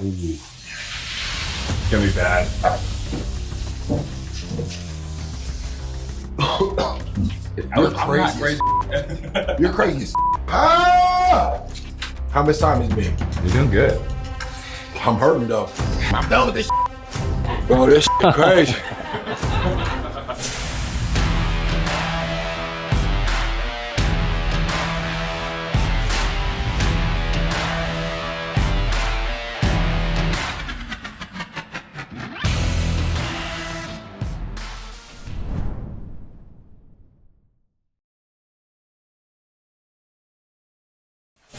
Ooh. It's gonna be bad. You're crazy. You're crazy. How much time has it been? You're doing good. I'm hurting though. I'm done with this. Oh, this crazy.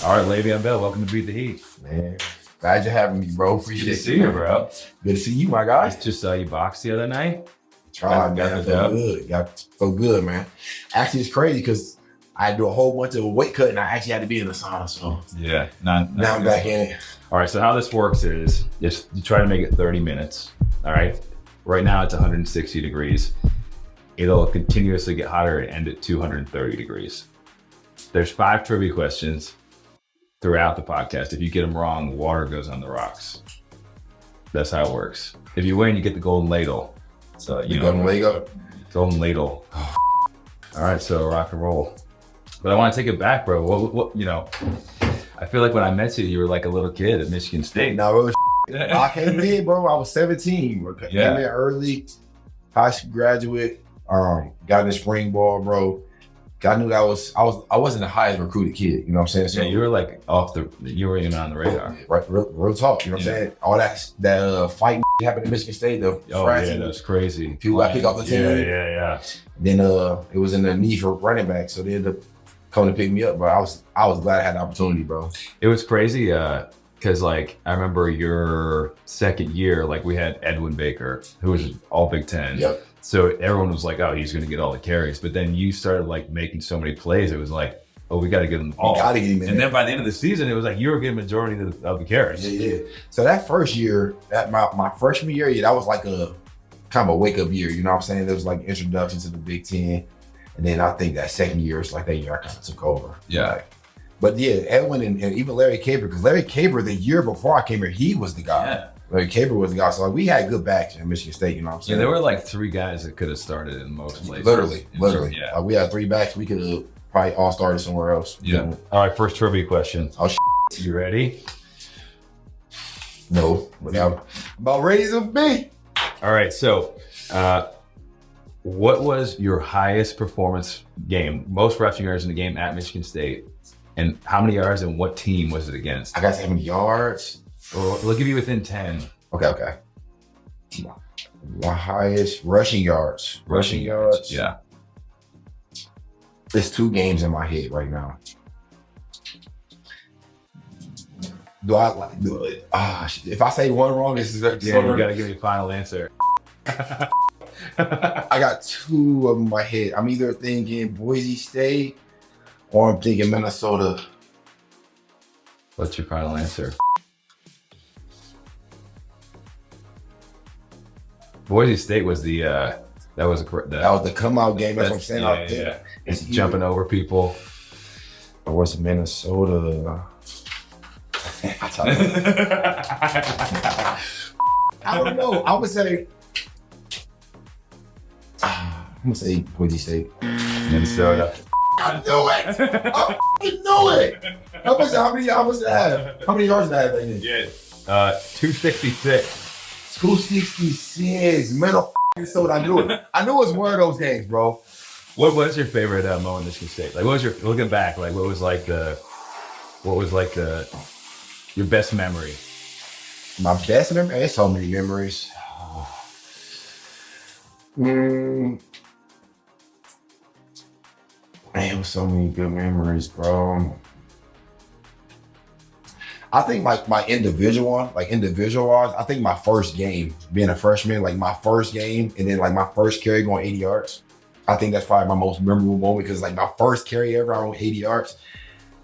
All right, Le'Veon Bell, welcome to Beat the Heat. Man, glad you're having me, bro. Appreciate Good to see you, bro. Good to see you, my guy. Just saw you box the other night. Tried, man. Felt good. Felt good, man. Actually, it's crazy because I had to do a whole bunch of weight cutting. I actually had to be in the sauna, so yeah. Now I'm back in it. All right, so how this works is just you try to make it 30 minutes. All right. Right now it's 160 degrees. It'll continuously get hotter and end at 230 degrees. There's 5 trivia questions throughout the podcast. If you get them wrong, water goes on the rocks. That's how it works. If you win, you get the golden ladle. So golden ladle. Golden ladle. Oh, all right, so rock and roll. But I want to take it back, bro. What I feel like when I met you, you were like a little kid at Michigan State. No, I came in, bro. I was 17. Bro. Came in early, high school graduate. Got in the spring ball, bro. I knew I wasn't the highest recruited kid, you know what I'm saying? So, yeah, you were like you were even on the radar. Right, real talk, you know what I'm saying? All that fight happened in Michigan State, that was crazy. People got picked off the team. Yeah. Then it was in the need for running back, so they ended up coming to pick me up, but I was glad I had the opportunity, bro. It was crazy, because like I remember your second year, like we had Edwin Baker, who was all Big Ten. Yep. So everyone was like, oh, he's going to get all the carries. But then you started like making so many plays. It was like, oh, we got to get him the ball. We got to get him in. And then by the end of the season, it was like you were getting majority of the carries. Yeah. So that first year, my freshman year, that was like a kind of a wake up year. You know what I'm saying? There was like introduction to the Big Ten. And then I think that second year is like that year I kind of took over. Yeah. But yeah, Edwin and even Larry Caber, because Larry Caber, the year before I came here, he was the guy. Yeah. Larry Caber was the guy. So like, we had good backs in Michigan State, you know what I'm saying? Yeah, there were like 3 guys that could have started in most places. Literally. Yeah. We had 3 backs. We could have probably all started somewhere else. Yeah. All right, first trivia question. Oh, you ready? No. But I'm about ready to be. All right, so what was your highest performance game, most rushing yards in the game at Michigan State? And how many yards and what team was it against? I got 70 yards. We'll give you within 10. Okay. My highest rushing yards. Rushing yards. Yeah. There's 2 games in my head right now. If I say one wrong, this is you gotta give me a final answer. I got 2 of them in my head. I'm either thinking Boise State or I'm thinking Minnesota. What's your final answer? Boise State was that was the come out game. That's what I'm saying. Yeah. It's jumping over people. Or was it Minnesota? I don't know. I would say. I'm gonna say Boise State. Minnesota. I knew it. I knew it. How many yards did I have? How many yards did I have? Yeah. 266. 266. Minnesota. I knew it. I knew it was one of those games, bro. What was your favorite moment in Michigan State? Like, what was your looking back? Like, what was your best memory? My best memory? There's so many memories. Man, it was so many good memories, bro. I think my individual ones, I think my first game, being a freshman, like my first game, and then like my first carry going 80 yards. I think that's probably my most memorable moment because like my first carry ever, I went 80 yards.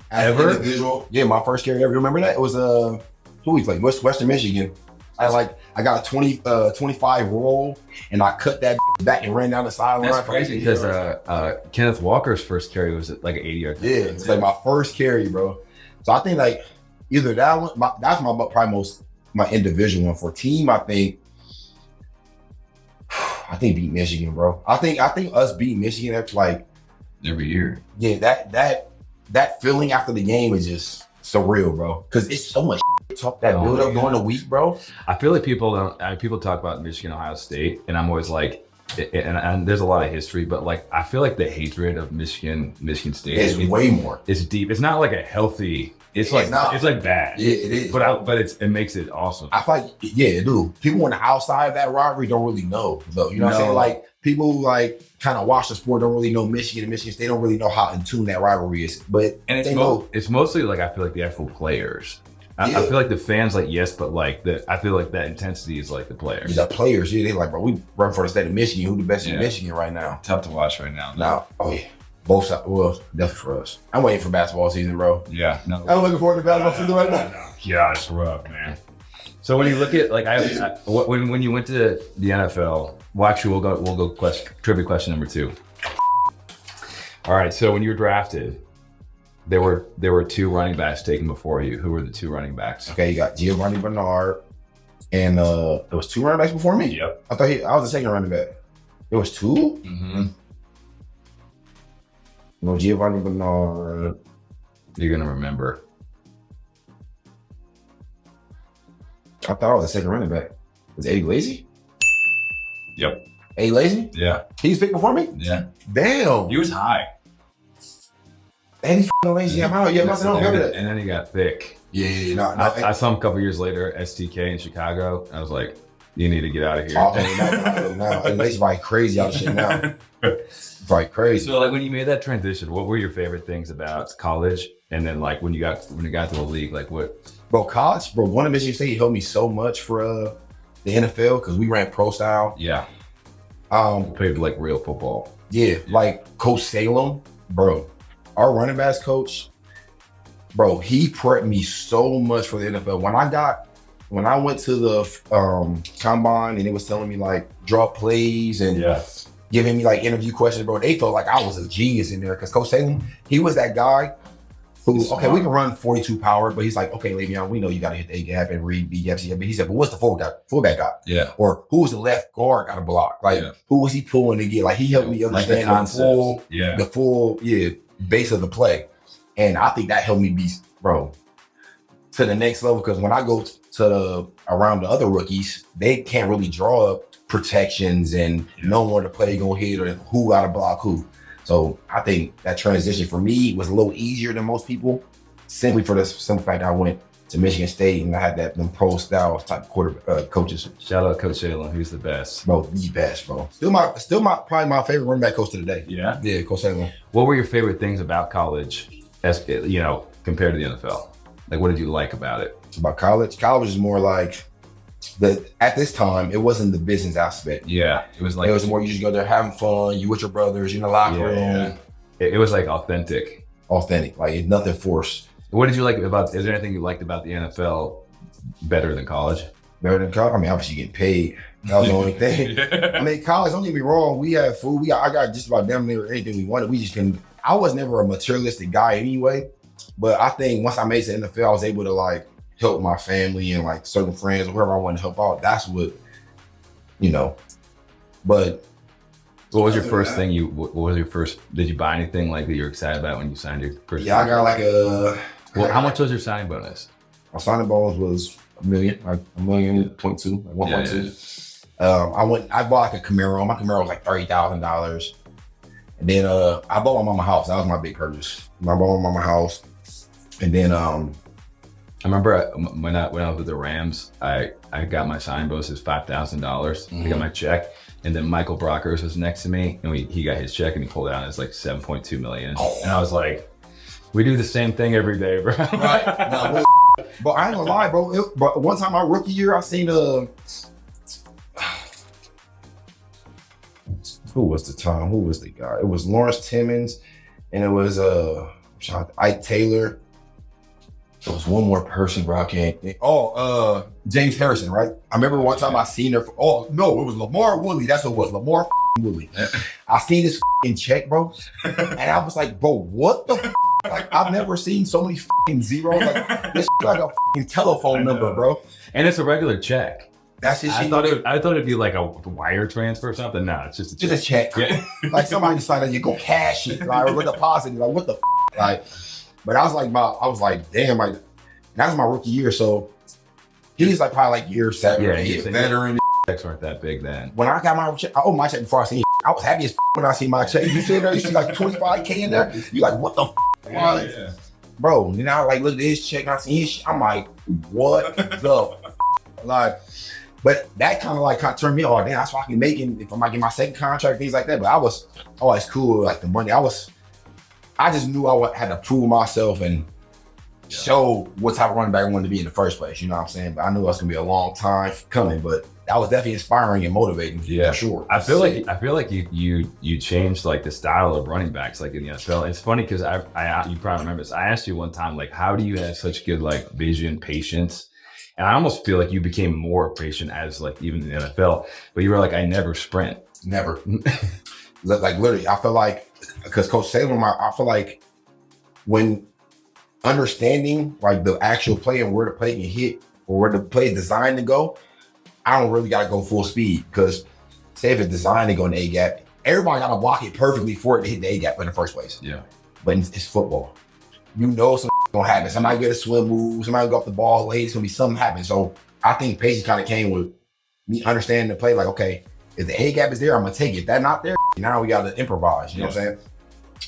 Ever? Individual. Yeah, my first carry ever. Remember that? It was who we played? Western Michigan. I got a 25 roll and I cut that back and ran down the sideline. That's crazy because Kenneth Walker's first carry was like an 80-yard. Yeah, it's like my first carry, bro. So I think like either that one, that's my probably my individual one. For team, I think beat Michigan, bro. I think us beat Michigan after like every year. Yeah, that feeling after the game is just surreal, bro. Because it's so much talk that build up during the week, bro. I feel like people talk about Michigan, Ohio State, and I'm always like, and there's a lot of history, but like I feel like the hatred of Michigan State is way more. It's deep. It's not like a healthy. It's like bad. Yeah, it is. But it makes it awesome. I feel like dude. People on the outside of that rivalry don't really know, though. You know what I'm saying? Like people who like kind of watch the sport don't really know Michigan and Michigan State don't really know how in tune that rivalry is. But it's mostly like I feel like the actual players. I feel like the fans like yes, but like I feel like that intensity is like the players. The players, they like, bro, we run for the state of Michigan. Who the best in Michigan right now? Tough to watch right now. Now, both sides. Well, definitely for us. I'm waiting for basketball season, bro. Yeah, no. I'm looking forward to basketball season right now. Yeah, it's rough, man. So when you look at like when you went to the NFL, well, actually we'll go trivia question number 2. All right, so when you were drafted, there were 2 running backs taken before you. Who were the 2 running backs? Okay, you got Giovanni Bernard, and there was 2 running backs before me. Yep. I thought I was the second running back. There was 2. Mm-hmm. No, Giovanni Bernard. You're gonna remember. I thought I was the second running back. Was Eddie Lacy? Yep. Eddie Lacy? Yeah. He was picked before me? Yeah. Damn. He was high. Eddie Lacy. Yeah, I don't remember that. And then he got thick. Yeah. I saw him a couple years later, STK in Chicago. I was like, you need to get out of here. Now Eddie Lacy probably crazy out of shit now. Probably crazy. So like when you made that transition, what were your favorite things about college? And then like when you got to the league, like what? Bro, college, going to Michigan State helped me so much for the NFL because we ran pro style. Yeah. Played like real football. Yeah, like Coach Salem, bro. Our running backs coach, bro, he prepped me so much for the NFL. When I went to the combine and it was telling me like draw plays and giving me like interview questions, bro, they felt like I was a genius in there because Coach Salem, he was that guy who, we can run 42 power, but he's like, okay, LeVeon, we know you got to hit the A gap and read B gaps. But he said, but what's the fullback got? Yeah. Or who was the left guard got to block? Like, who was he pulling to get? Like, he helped me understand the full base of the play. And I think that helped me be, bro, to the next level. Because when I go to around the other rookies, they can't really draw up protections and know where the play gonna hit or who got to block who. So I think that transition for me was a little easier than most people, simply for the simple fact that I went to Michigan State and I had them pro style type coaches. Shout out Coach Salem, he's the best. Bro, the best, bro. Still probably my favorite running back coach to the day. Yeah? Yeah, Coach Salem. What were your favorite things about college as compared to the NFL? Like what did you like about it? About college? College is more like at this time, it wasn't the business aspect. Yeah. It was more you just go there having fun, you with your brothers, you in the locker room. Yeah. It was like authentic. Authentic, like nothing forced. What did you like is there anything you liked about the NFL better than college? Better than college? I mean, obviously getting paid. That was the only thing. I mean, college, don't get me wrong, we had food. I got just about damn near anything we wanted. We just couldn't. I was never a materialistic guy anyway, but I think once I made it to the NFL, I was able to like help my family and like certain friends, whoever I wanted to help out. That's what, but. What was your first thing did you buy anything like that you were excited about when you signed your first? Yeah, I got like how much was your signing bonus? My signing bonus was $1 million, like $1.2 million, like 1.2. I bought like a Camaro. My Camaro was like $30,000. And then I bought my mama house. That was my big purchase. I bought my mama house. And then I remember when I was with the Rams, I got my signing bonus as $5,000. I got my check, and then Michael Brockers was next to me, and he got his check, and he pulled out as like $7.2 million. And I was like, we do the same thing every day, bro. Right. But I ain't gonna lie, bro. But one time my rookie year, I seen who was the guy? It was Lawrence Timmons, and it was Ike Taylor. There was one more person, bro. I can't think. James Harrison, right? I remember one time I seen her. It was Lamar Woolley. That's what it was, Lamar Woolley. I seen this check, bro, and I was like, bro, what the Like I've never seen so many fucking zeros. Like this like a fucking telephone number, bro. And it's a regular check. That's his shit. I thought it'd be like a wire transfer or something. No, it's just a check. Just a check. Yeah. Like somebody decided you go cash it, like or deposit it. Like what the like. But I was like, damn, like that was my rookie year. So he's like probably like year 7 or 8, veteran. Checks weren't that big then. When I got my check, I opened my check before I seen it. I was happy as when I see my check. You see there, you see like 25K in there. You like, what the Yeah. bro? And then I like looked at his check and I see his shit. I'm like, what the like? But that kind of turned me on. Damn, that's why I can make it if I might get my second contract, things like that. But I was always cool with like the money. I just knew I had to prove myself and show what type of running back I wanted to be in the first place. You know what I'm saying? But I knew it was gonna be a long time coming. But that was definitely inspiring and motivating. Yeah, for sure. I feel like you changed like the style of running backs like in the NFL. It's funny because I you probably remember this. I asked you one time like, how do you have such good like vision, patience? And I almost feel like you became more patient as like even in the NFL. But you were like, I never sprint. Never. Like literally, I feel like because Coach Salem, I feel like when understanding like the actual play and where the play can hit or where the play is designed to go, I don't really gotta go full speed because say if it's designed to go in the A gap, everybody gotta block it perfectly for it to hit the A gap in the first place. Yeah. But it's football. You know something's gonna happen. Somebody get a swim move, somebody go off the ball late, it's gonna be something happen. So I think patience kind of came with me understanding the play, like, okay, if the A gap is there, I'm gonna take it. If that's not there, now we gotta improvise. You know what I'm saying?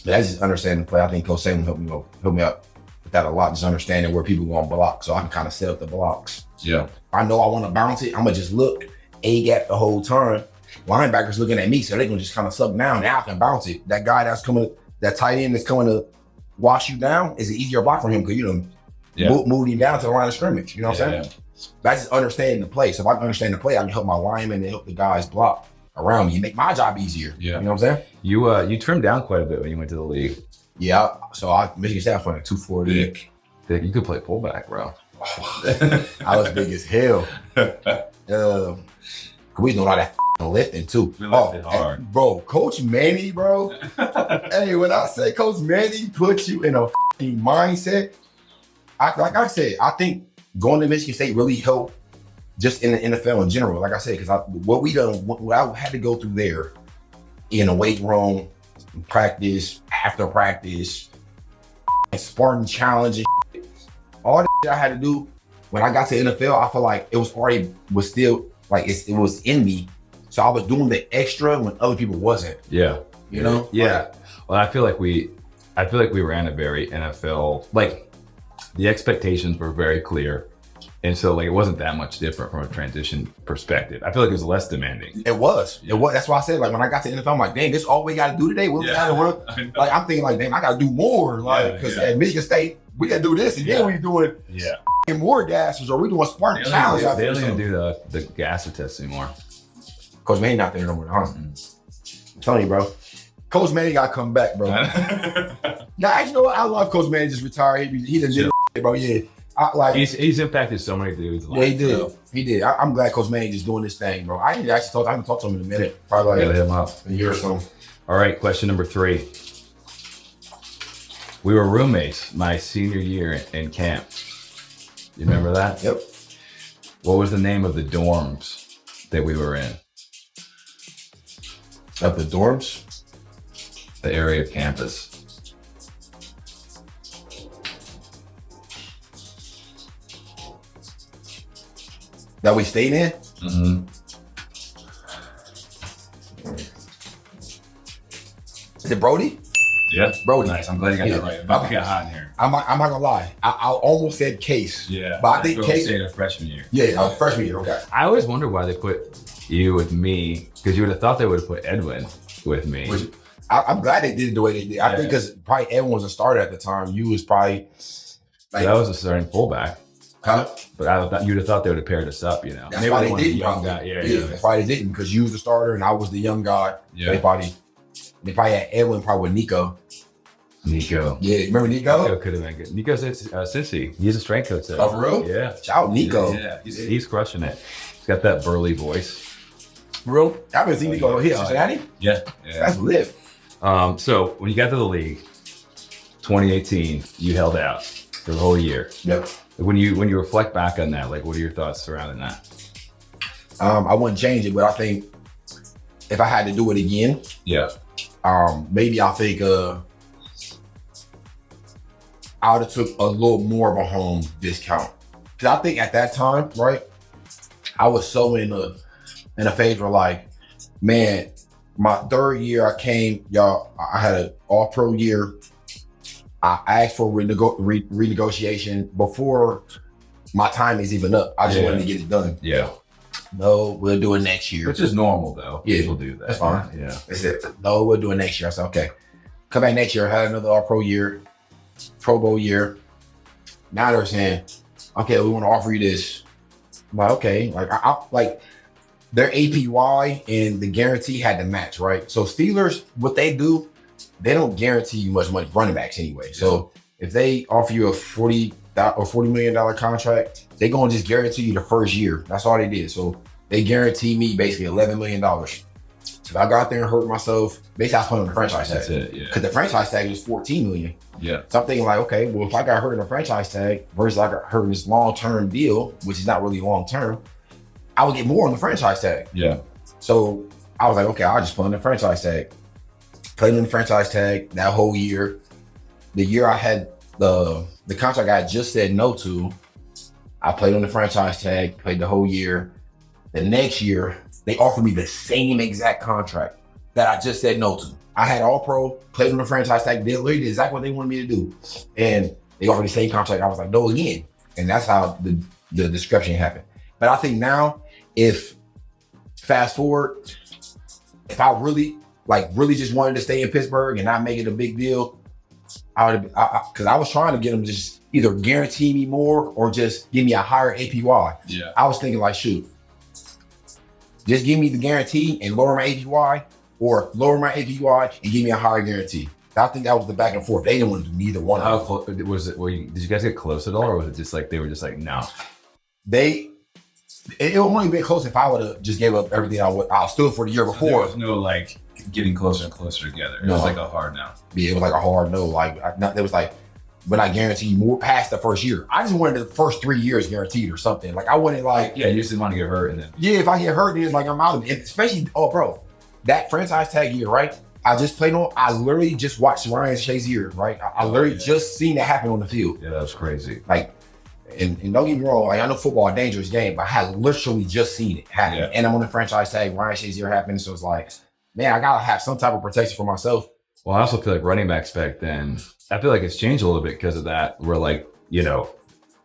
But that's just understanding the play. I think Coach Salem helped me out with that a lot, just understanding where people gonna block. So I can kind of set up the blocks. Yeah. I know I want to bounce it. I'm gonna just look A gap the whole time. Linebackers looking at me, so they can just kind of suck down. Now I can bounce it. That guy that's coming, that tight end that's coming to wash you down is an easier block for him because you done moved him down to the line of scrimmage. You know what I'm saying? That's just understanding the play. So if I can understand the play, I can help my linemen and help the guys block around me and make my job easier. Yeah. You know what I'm saying? You trimmed down quite a bit when you went to the league. Yeah. So Michigan State went at 240. Thick. You could play fullback, bro. I was big as hell. We doing all that lifting too. We lifted hard. Bro, Coach Manny, bro. Hey, when I say Coach Manny puts you in a mindset, like I said, I think going to Michigan State really helped just in the NFL in general. Like I said, because what I had to go through there in a weight room, practice, after practice, Spartan challenge, all the shit I had to do when I got to NFL, I feel like it was still like it was in me. So I was doing the extra when other people wasn't. Yeah. You know? Yeah. Well, I feel like we ran a very NFL, like the expectations were very clear. And so like it wasn't that much different from a transition perspective. I feel like it was less demanding. It was. That's why I said like when I got to NFL, I'm like, dang, this is all we gotta do today. What we gotta work? Like I'm thinking like, damn, I gotta do more. Like because at Michigan State, we gotta do this and then we doing more gases or we doing Spartan challenge. They don't even do the gasser test anymore. Coach Manny not there no more, huh? I'm telling you, bro. Coach Manny gotta come back, bro. Now, you know what? I love Coach Manny just retired. He done did it, bro. Yeah. He's impacted so many dudes' lives. Yeah, he did. So. He did. I'm glad Coach Manny just doing this thing, bro. I haven't talked to him in a minute. Probably like him up a year or so. All right, question number 3. We were roommates my senior year in camp. You remember that? Yep. What was the name of the dorms that we were in? Of the dorms? The area of campus. That we stayed in? Mm-hmm. Is it Brody? Yeah. Brody. Nice. I'm glad you got that right. About to get hot in here. I'm not gonna lie. I almost said Case. Yeah. But I think Case. Say the freshman year. Yeah, freshman year. Okay. I always wonder why they put you with me because you would have thought they would have put Edwin with me. I'm glad they did it the way they did. I think because probably Edwin was a starter at the time. You was probably like that was a starting fullback. Huh? But I thought you'd have thought they would have paired us up, you know. That's why they didn't. Young guy. Yeah. That's why they didn't, because you was the starter and I was the young guy. Yeah. They probably had Edwin probably with Nico. Yeah, remember Nico? Nico could have been good. Nico's at Cincy. He's a strength coach. Oh, for real? Yeah. Shout out Nico. Yeah. He's crushing it. He's got that burly voice. Bro, I haven't seen Nico here. Cincinnati? Yeah. That's lit. So when you got to the league, 2018, you held out for the whole year. Yep. When you reflect back on that, like, what are your thoughts surrounding that? I wouldn't change it, but I think if I had to do it again, Yeah. maybe I think I would have took a little more of a home discount. Cause I think at that time, right, I was so in a phase where like, man, my third year I came, y'all, I had an all-pro year. I asked for renegotiation before my time is even up. I just wanted to get it done. Yeah. No, we'll do it next year. Which is normal though. Yeah. People do that. That's fine. Yeah. They said, no, we'll do it next year. I said, okay. Come back next year, I had another all-pro year, Pro Bowl year. Now they're saying, okay, we want to offer you this. I'm like, okay. Like, I like their APY and the guarantee had to match, right? So Steelers, what they do, they don't guarantee you much money, running backs anyway. So if they offer you a $40 million contract, they gonna just guarantee you the first year. That's all they did. So they guarantee me basically $11 million. So if I got there and hurt myself, basically I was playing on the franchise tag. That's it, yeah. Because the franchise tag was $14 million. Yeah. So I'm thinking like, okay, well, if I got hurt in a franchise tag versus I got hurt in this long-term deal, which is not really long-term, I would get more on the franchise tag. Yeah. So I was like, okay, I'll just play on the franchise tag. Played on the franchise tag that whole year. The year I had the contract I just said no to, I played on the franchise tag, played the whole year. The next year, they offered me the same exact contract that I just said no to. I had all pro, played on the franchise tag, did literally exactly what they wanted me to do. And they offered the same contract. I was like, no again. And that's how the discrepancy happened. But I think now, if fast forward, if I really just wanted to stay in Pittsburgh and not make it a big deal, I would have, because I was trying to get them to just either guarantee me more or just give me a higher APY. Yeah. I was thinking like, shoot, just give me the guarantee and lower my APY, or lower my APY and give me a higher guarantee. I think that was the back and forth. They didn't want to do neither one. How close was it? Did you guys get close at all, or was it just like they were just like, no? It would only been close if I would have just gave up everything I stood for the year before. There was no like getting closer and closer together. It was like a hard no. Yeah, it was like a hard no. Like it was like, but I guarantee you more past the first year. I just wanted the first 3 years guaranteed or something. Like I wanted like, yeah, you just didn't want to get hurt and then. Yeah, if I get hurt, then it's like I'm out of it. Especially, oh bro, that franchise tag year, right? I just played on. I literally just watched Ryan Shazier, right? I literally just seen it happen on the field. Yeah, that was crazy. Like, and don't get me wrong, like I know football a dangerous game, but I had literally just seen it happen. Yeah. And I'm on the franchise tag. Ryan Shazier happened, so it's like, man, I gotta have some type of protection for myself. Well, I also feel like running backs back then, I feel like it's changed a little bit because of that. Where like, you know,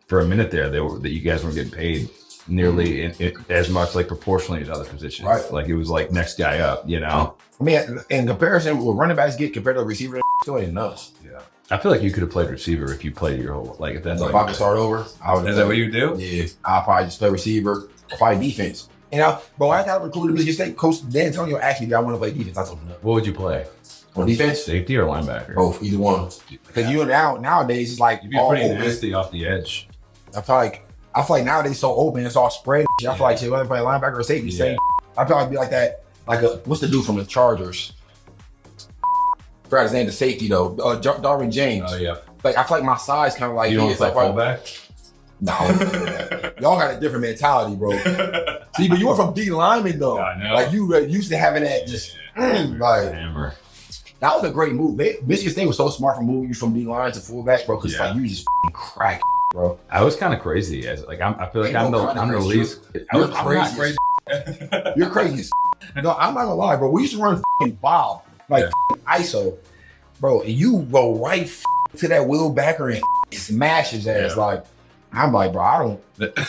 for a minute there, that you guys weren't getting paid nearly as much, like proportionally to other positions. Right. Like it was like next guy up, you know. I mean, in comparison, what running backs get compared to a receiver, still ain't enough. Yeah. I feel like you could have played receiver if you played your whole, like if that's if I could start over, I would. Is that what you do? Yeah, I'll probably just play receiver, play defense. And I got recruited to Michigan State. Coach Dan Antonio asked me, "Do I want to play defense?" I told him no. What would you play? On defense, safety or linebacker? Both, either one. Because nowadays it's like you'd be pretty nasty off the edge. I feel like nowadays it's so open, it's all spread. I feel like shit, whether I play linebacker or safety, same. I feel like be like that. Like what's the dude from the Chargers? I forgot his name, the safety though. Darwin James. Oh yeah. Like I feel like my size kind of like you don't play fullback. No, y'all got a different mentality, bro. See, but you were from D lineman though. Yeah, I know. Like you used to having that just like hammer. That was a great move. Michigan State was so smart for moving you from D line to fullback, bro. Because like you just crack, bro. I was kind of crazy as like I feel like I'm the least. You're crazy. You're crazy. No, I'm not gonna lie, bro. We used to run Bob like ISO, bro. And you go right to that Will Backer and smash his ass. Yeah. Like I'm like, bro,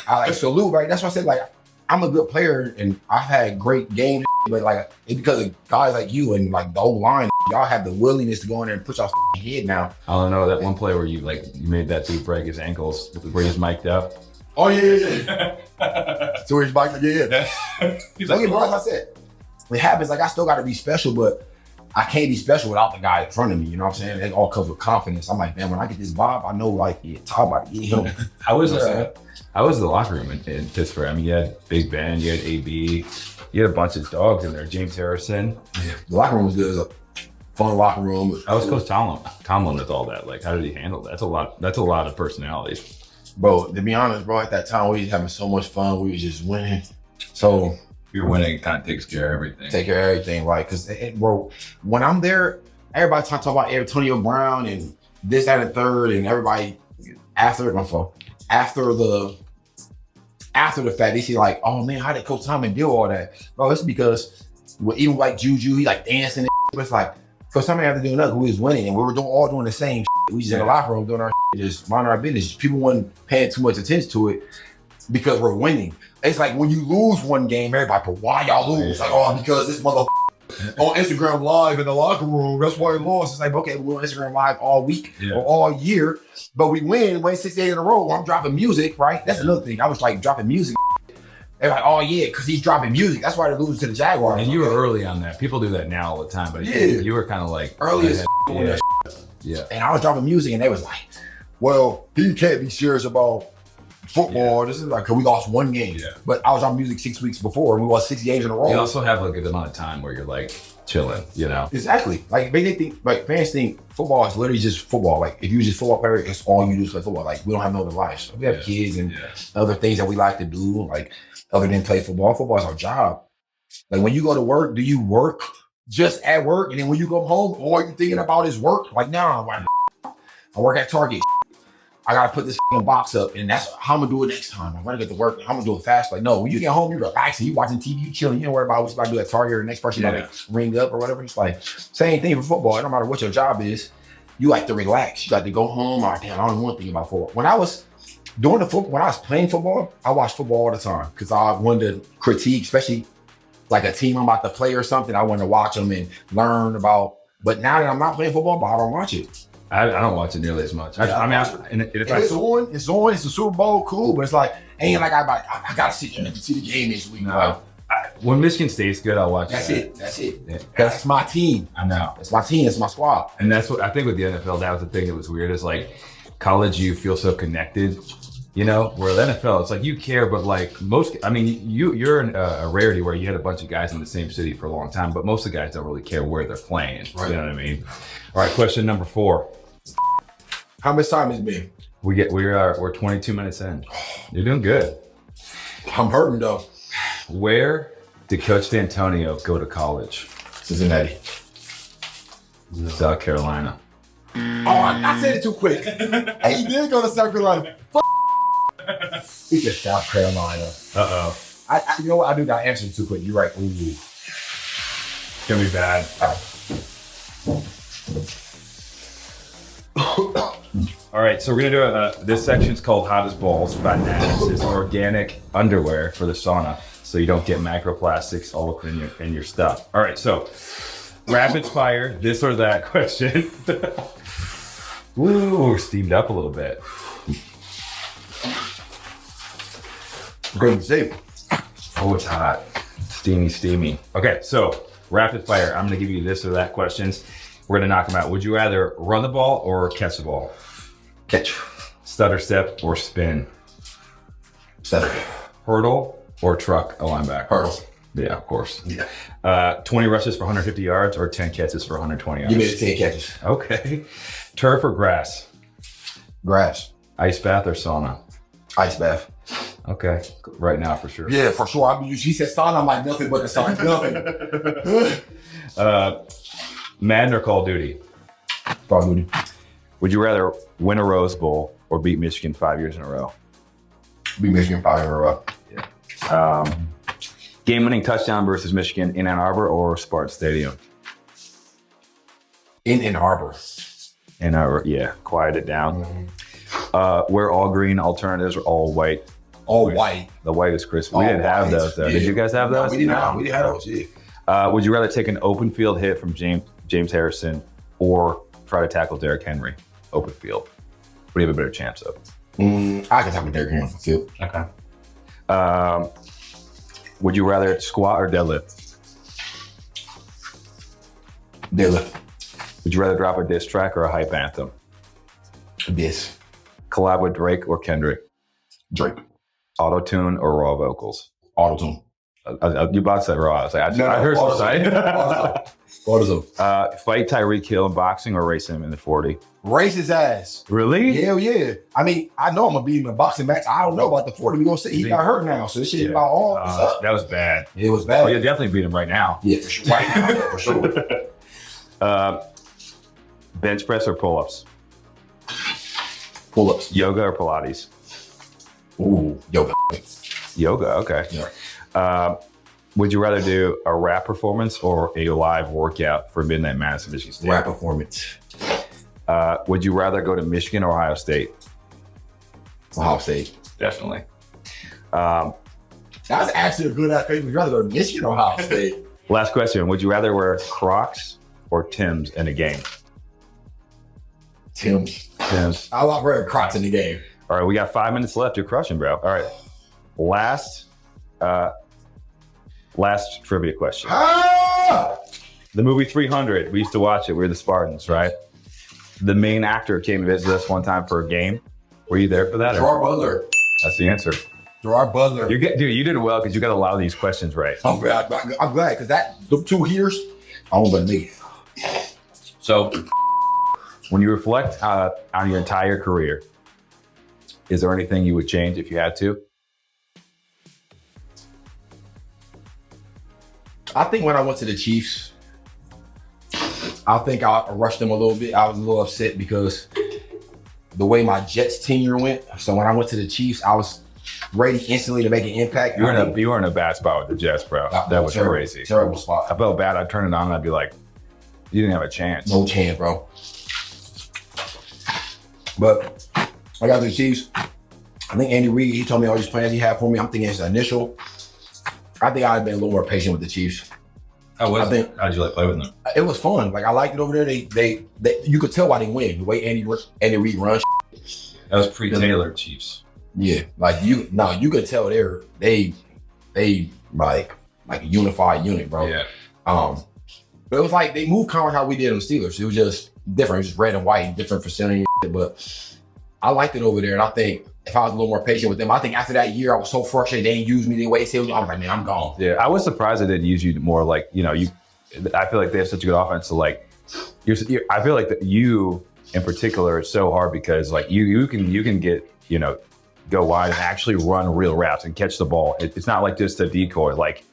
I like salute, right? That's why I said like I'm a good player and I've had great games, but like it's because of guys like you and like the old line, y'all have the willingness to go in there and put y'all head now. I don't know that one play where you made that dude break his ankles where he's mic'd up. Oh yeah. So he's mic'd up, yeah. He's like, bro, like I said, it happens. Like I still got to be special, but I can't be special without the guy in front of me. You know what I'm saying? It all comes with confidence. I'm like, man, when I get this Bob, I know like talk about it. You know? How was the locker room in Pittsburgh? I mean, you had Big Ben, you had AB, you had a bunch of dogs in there. James Harrison. Yeah. The locker room was good. fun locker room. How was Coach Tomlin with all that? Like, how did he handle that? That's a lot of personalities. Bro, to be honest, bro, at that time we was having so much fun. We was just winning. So You're winning, kind of takes care of everything. take care of everything, like, cause bro, when I'm there, everybody talk about Antonio Brown and this, that, and the third, and everybody after the fact, they see like, oh man, how did Coach Tomlin do all that? Bro, it's because even like Juju, he like dancing and but it's like Coach Tomlin had to do nothing. We was winning and we were all doing the same shit. We just in the locker room doing our shit, just minding our business. People wasn't paying too much attention to it because we're winning. It's like when you lose one game, everybody, but why y'all lose? Like, oh, because this mother on Instagram Live in the locker room, that's why he lost. It's like, okay, we're on Instagram Live all week or all year, but we win 6 days in a row. I'm dropping music, right? That's another thing. I was like dropping music. They're like, oh yeah, because he's dropping music. That's why they're losing to the Jaguars. And you were early on that. People do that now all the time, but you were kind of like early as yeah. And I was dropping music, and they was like, well, he can't be serious about football. This is like, cause we lost one game. Yeah. But I was dropping music 6 weeks before, and we lost 6 games in a row. You also have like a good amount of time where you're like chilling, you know? Exactly. Like they think, like fans think football is literally just football. Like if you just football player, it's all you do is play football. Like we don't have no other lives. We have kids and other things that we like to do, like other than play football. Football is our job. Like when you go to work, do you work just at work? And then when you go home, all you're thinking about is work? Like, nah, I work at Target. I gotta put this box up, and that's how I'm gonna do it next time. I'm gonna get to work. I'm gonna do it fast. Like, no, when you get home, you're relaxing. You watching TV, you chilling. You don't worry about what you're about to do at Target or the next person about to ring up or whatever. It's like same thing for football. It don't matter what your job is. You like to relax. You like to go home. Oh, damn, I don't want to think about football. When I was doing the football, when I was playing football, I watched football all the time because I wanted to critique, especially like a team I'm about to play or something. I wanted to watch them and learn about. But now that I'm not playing football, I don't watch it. I don't watch it nearly as much. Yeah, it's on. It's the Super Bowl, cool, but it's like ain't like I gotta sit there and see the game this week. No. When Michigan State's good, I'll watch. That's it. That's it. Yeah. That's my team. I know. It's my team. It's my squad. And that's what I think with the NFL. That was the thing that was weird. Is like college, you feel so connected. You know, where the NFL, it's like you care, but like most, I mean, you're a rarity where you had a bunch of guys in the same city for a long time, but most of the guys don't really care where they're playing. Right. You know what I mean? All right, question number 4. How much time has it been? We're 22 minutes in. You're doing good. I'm hurting though. Where did Coach D'Antonio go to college? Cincinnati. No. South Carolina. Oh, I said it too quick. Hey, he did go to South Carolina. He said South Carolina. Uh-oh. You know what? I do got answer too quick. You're right. Ooh. It's gonna be bad. All right, so we're gonna do this section's called Hot as Balls by Nats. It's organic underwear for the sauna, so you don't get microplastics all up in your stuff. All right, so rapid fire, this or that question. Ooh, we're steamed up a little bit. Great shape. Oh, it's hot. Steamy. Okay, so rapid fire. I'm gonna give you this or that questions. We're gonna knock them out. Would you rather run the ball or catch the ball? Catch. Stutter step or spin? Stutter. Hurdle or truck a linebacker? Hurdle. Yeah, of course. Yeah. 20 rushes for 150 yards or 10 catches for 120 yards? Give me the 10 catches. Okay. Turf or grass? Grass. Ice bath or sauna? Ice bath. Okay. Right now for sure. Yeah, for sure. She said sauna, I'm like nothing but the sauna. Nothing. Madden or Call of Duty? Call of Duty. Would you rather win a Rose Bowl or beat Michigan 5 years in a row? Beat Michigan 5 years in a row. Yeah. Game-winning touchdown versus Michigan in Ann Arbor or Spartan Stadium? In Ann Arbor. Ann Arbor, yeah. Quiet it down. Mm-hmm. Wear all green alternatives or all white? All white. The white is crisp. We didn't have those though. Yeah. Did you guys have those? No, we didn't have. We didn't have those. Yeah. Would you rather take an open field hit from James Harrison or try to tackle Derrick Henry? Open field. What do you have a better chance of? I can tackle Derrick Henry open field. Okay. Would you rather squat or deadlift? Deadlift. Would you rather drop a diss track or a hype anthem? Diss. Collab with Drake or Kendrick? Drake. Auto-tune or raw vocals? Auto-tune. You about said Raw. I was like, I heard Autism. Fight Tyreek Hill in boxing or race him in the 40? Race his ass. Really? Hell yeah. I mean, I know I'm gonna beat him in a boxing match. I don't know about the 40. We gonna say he got hurt now, so this shit is about all. That was bad. It was bad. Oh, you definitely beat him right now. Yeah, for sure. Right now, yeah, for sure. Bench press or pull-ups? Pull-ups. Yoga or Pilates? Ooh, yoga. Yoga, okay. Yeah. Would you rather do a rap performance or a live workout for Midnight Madison, Michigan State? Rap performance. Would you rather go to Michigan or Ohio State? Ohio State. Definitely. That's actually a good answer. Would you rather go to Michigan or Ohio State? Last question. Would you rather wear Crocs or Timbs in a game? Timbs. Timbs. I like wearing Crocs in the game. All right, we got 5 minutes left. You're crushing, bro. All right. Last trivia question. The movie 300, we used to watch it. We were the Spartans, right? The main actor came to visit us one time for a game. Were you there for that? Gerard Butler. That's the answer. Gerard Butler. Dude, you did well because you got a lot of these questions right. I'm glad because the 2 years, I won't believe it. So, when you reflect on your entire career, is there anything you would change if you had to? I think when I went to the Chiefs, I think I rushed them a little bit. I was a little upset because the way my Jets tenure went. So when I went to the Chiefs, I was ready instantly to make an impact. You were in a bad spot with the Jets, bro. That was terrible, crazy. Terrible spot. I felt bad. I'd turn it on and I'd be like, you didn't have a chance. No chance, bro. But I got to the Chiefs. I think Andy Reid, he told me all these plans he had for me. I'm thinking it's initial. I think I'd been a little more patient with the Chiefs. How did you like play with them? It was fun. Like I liked it over there. They you could tell why they win. The way Andy Reid runs. That was pre-Taylor Chiefs. Yeah, like you could tell they like a unified unit, bro. Yeah. But it was like they moved kind of how we did in the Steelers. It was just different. It was just red and white, different facility. But I liked it over there, and I think if I was a little more patient with them, I think after that year I was so frustrated they didn't use me the way they said. I was like, man, I'm gone. Yeah, I was surprised they didn't use you more. Like, I feel like they have such a good offense. So like, I feel like that you in particular is so hard because like you can get go wide and actually run real routes and catch the ball. It's not like just a decoy. Like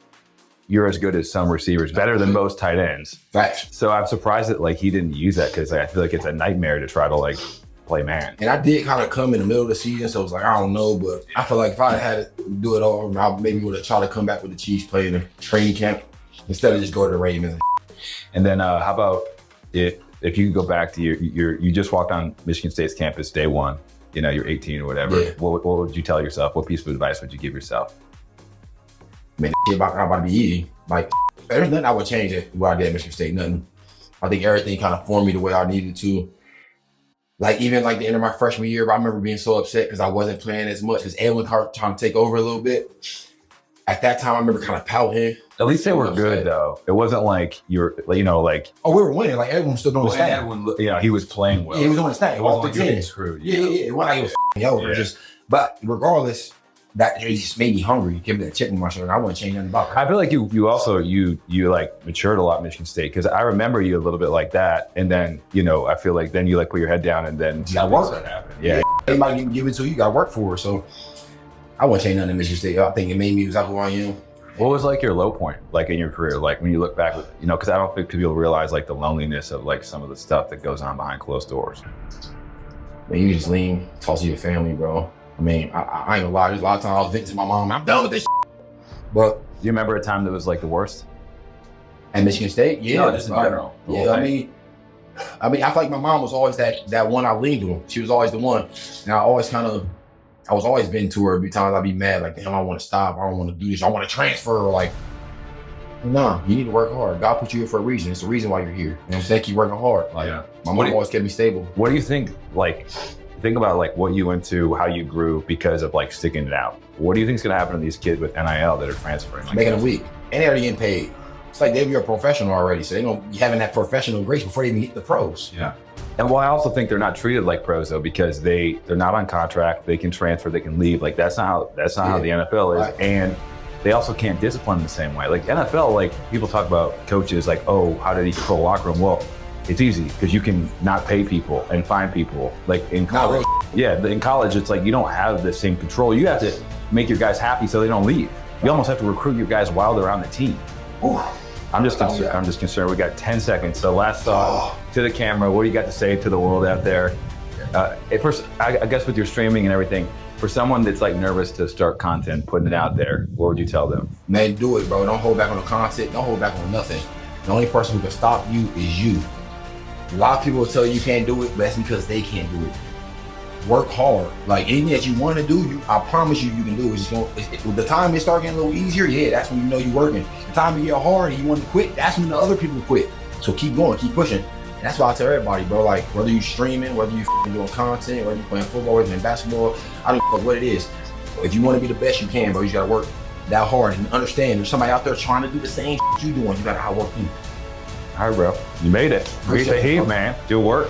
you're as good as some receivers, better than most tight ends. Facts. So I'm surprised that like he didn't use that because I feel like it's a nightmare to try to like play man. And I did kind of come in the middle of the season, so it was like, I don't know, but I feel like if I had to do it all, I maybe would have tried to come back with the Chiefs, play in the training camp instead of just go to the Ravens. And then how about if you could go back to you just walked on Michigan State's campus day one, you're 18 or whatever. Yeah. What would you tell yourself? What piece of advice would you give yourself? Man, shit about to be easy. Like, there's nothing I would change it what I did at Michigan State, nothing. I think everything kind of formed me the way I needed to. Like, even like the end of my freshman year, I remember being so upset because I wasn't playing as much because Edwin trying to take over a little bit. At that time, I remember kind of pouting. At least they were good, though. It wasn't like you're, like. Oh, we were winning. Like, everyone was still doing his thing. He was playing well. Yeah, he was doing his thing. It wasn't like you were getting screwed. Yeah. It wasn't like it was over. Yeah. But regardless, that it just made me hungry. Give me that chip in my shoulder. I wouldn't change nothing about it. I feel like you also like matured a lot at Michigan State because I remember you a little bit like that, and then I feel like then you like put your head down and then you gotta work. Yeah, anybody can give it to you. You gotta work for it. So I wouldn't change nothing at Michigan State. I think it made me exactly who I am. What was like your low point, like in your career, like when you look back, because I don't think people realize like the loneliness of like some of the stuff that goes on behind closed doors. Man, you just lean, talk to your family, bro. I mean, I ain't gonna lie. There's a lot of times I was venting to my mom. I'm done with this. But do you remember a time that was like the worst at Michigan State? Yeah, no, just in general. Yeah, I mean, I feel like my mom was always that one I leaned on. She was always the one, and I was always been to her. Every time I'd be mad, like, damn, I want to stop. I don't want to do this. I want to transfer. Like, nah, you need to work hard. God put you here for a reason. It's the reason why you're here. You know what I'm saying? Keep working hard. Like, my mom always kept me stable. What do you think? Like, think about like what you went to, how you grew because of like sticking it out. What do you think is going to happen to these kids with NIL that are transferring? Like making a week, and they're already getting paid. It's like they're a professional already, so they're gonna be having that professional grace before they even hit the pros. Yeah. And well, I also think they're not treated like pros though, because they're not on contract. They can transfer, they can leave. Like that's not how the NFL is. Right. And they also can't discipline the same way. Like NFL, like people talk about coaches like, oh, how did he control the locker room? Well, it's easy because you can not pay people and fine people. Like in college, in college, it's like you don't have the same control. You have to make your guys happy so they don't leave. You almost have to recruit your guys while they're on the team. Ooh. I'm just concerned. We got 10 seconds. So last thought to the camera. What do you got to say to the world out there? At first, I guess with your streaming and everything, for someone that's like nervous to start content, putting it out there, what would you tell them? Man, do it, bro. Don't hold back on the content. Don't hold back on nothing. The only person who can stop you is you. A lot of people will tell you can't do it, but that's because they can't do it. Work hard. Like anything that you want to do, I promise you can do it. It's just the time it start getting a little easier, that's when you know you're working. The time you get hard and you want to quit, that's when the other people quit. So keep going, keep pushing. And that's why I tell everybody, bro, like whether you streaming, whether you doing content, whether you playing football, whether you playing basketball, I don't know what it is. If you want to be the best you can, bro, you gotta work that hard and understand there's somebody out there trying to do the same you doing. You gotta outwork you. All right, bro. You made it. Breathe the heat, man. Do work.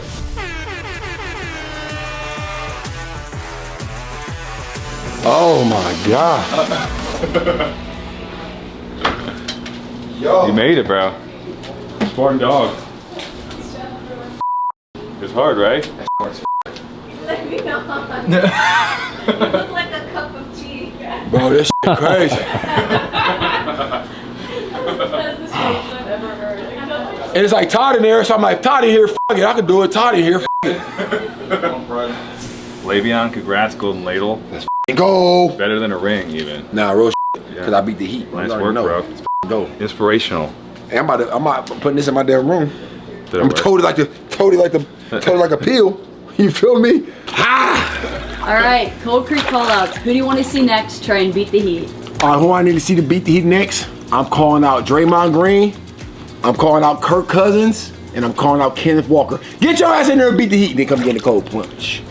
Oh my God. Yo. You made it, bro. Spartan dog. It's hard, right? Let me know. You look like a cup of tea. Bro, this shit crazy. That's the strangest I've ever heard. And it's like Todd in there, so I'm like, Todd in here, fuck it, I can do it. Todd in here, fuck it. LeVeon, congrats, golden ladle. Let's go. Better than a ring, even. Nah, real shit, because I beat the heat. Nice work, bro. Let's go. Inspirational. Hey, I'm about putting this in my damn room. I'm totally like a pill. You feel me? Ah! All right, Cold Creek callouts. Who do you want to see next try and beat the Heat? All right, who I need to see to beat the Heat next? I'm calling out Draymond Green. I'm calling out Kirk Cousins. And I'm calling out Kenneth Walker. Get your ass in there and beat the Heat, then come get the cold punch.